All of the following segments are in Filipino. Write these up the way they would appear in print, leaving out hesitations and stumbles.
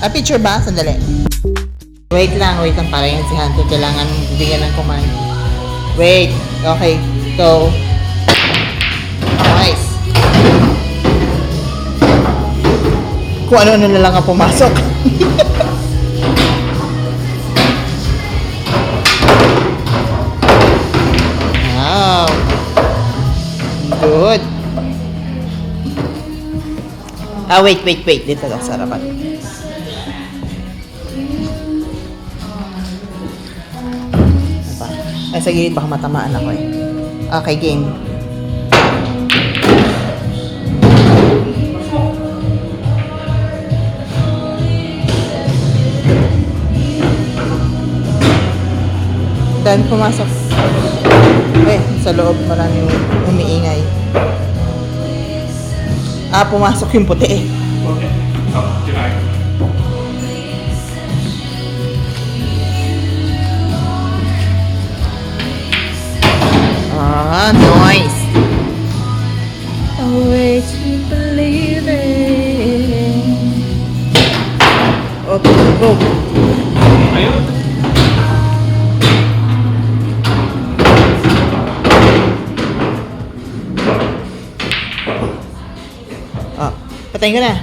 Picture ba? Sandali. Wait lang. Para yan si Hunter. Kailangan bibigyan ng command. Wait. Okay. Go. Nice. Kung ano-ano na lang ang pumasok. Wow. Good. Wait. Dito lang sa harapan. Ay, sa gilid baka matamaan ako eh. Okay, game. Dan pumasok. Sa loob maraming umiingay. Pumasok yung puti eh. Noise. Always believing. Go. Ayun. Patayin ko na.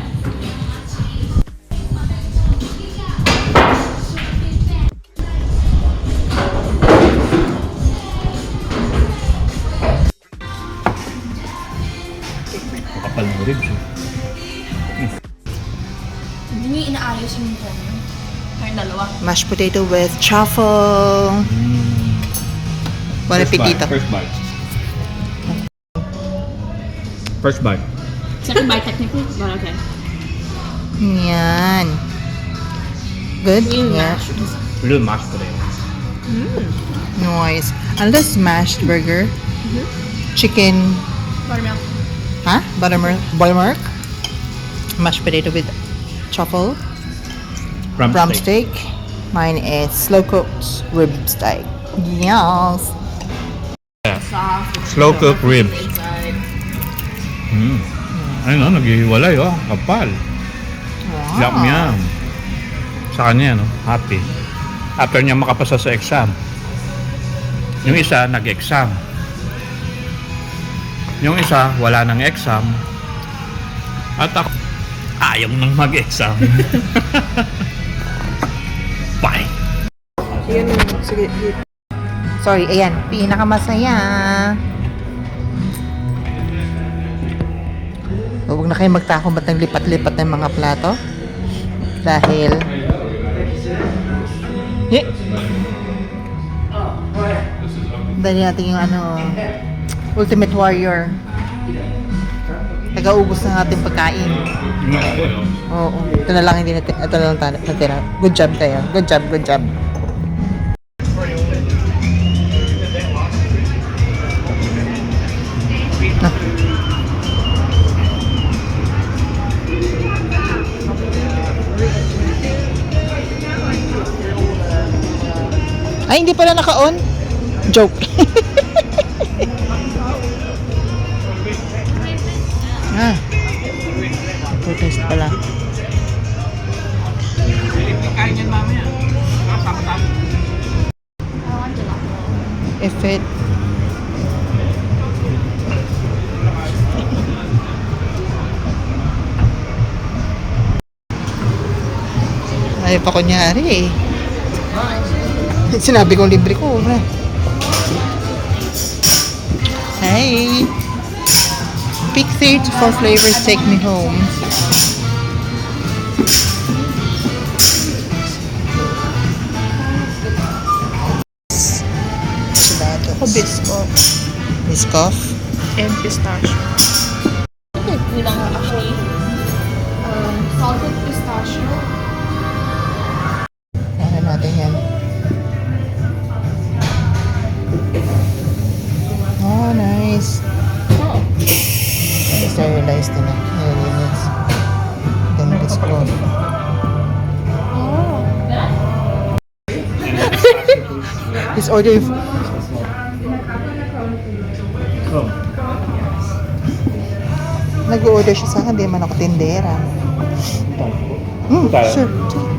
Kapal ng ribs. Hindi niyo inaayos yung phone. Kayong dalawa. Mashed potato with truffle. Bon appetito. First bite. Second bite technically, but okay. Yan. Good? Yung Yeah. mashed. Real mashed potato. Nice. Unless smashed burger. Chicken. Buttermilk. Buttermilk. Mashed potato with truffle. Rump steak. Mine is slow cooked rib steak. Yes. Soft. Slow cooked ribs. Inside. Ayun o, naghihiwalay o. Kapal. Wow. Yum. Sa kanya, no? Happy. After niya makapasa sa exam. Yung isa, nag-exam. Yung isa, wala nang exam. At ako, ayaw nang mag-exam. Bye! Sige. Sorry, ayan. Pinakamasaya. Huwag na kayo magtakong ba't ng lipat-lipat ng mga plato. Dahil... Dahil natin yung Ultimate Warrior. Taga-ubos ng ating pagkain. Oo. Ito na lang hindi natin. Ito na lang natira. Good job tayo. Good job. Ay, hindi pala naka-on. Joke. Protest pala. Kain yan mamaya. Sama-sama. If it... Ayaw pa kunyari eh. Sinabi kong libre ko. Hey! Pick 3 to 4 flavors, take me home. Biscoff. Biscoff? And pistachio. Kulang actually. Salted pistachio. Ano natin yan? Oh, nice. Oh. Sterilized din na. Nililinis. Then Biscoff. Oh. This order... Nag-order siya sa akin, di man ako tindera. Mm, Tayo. sure.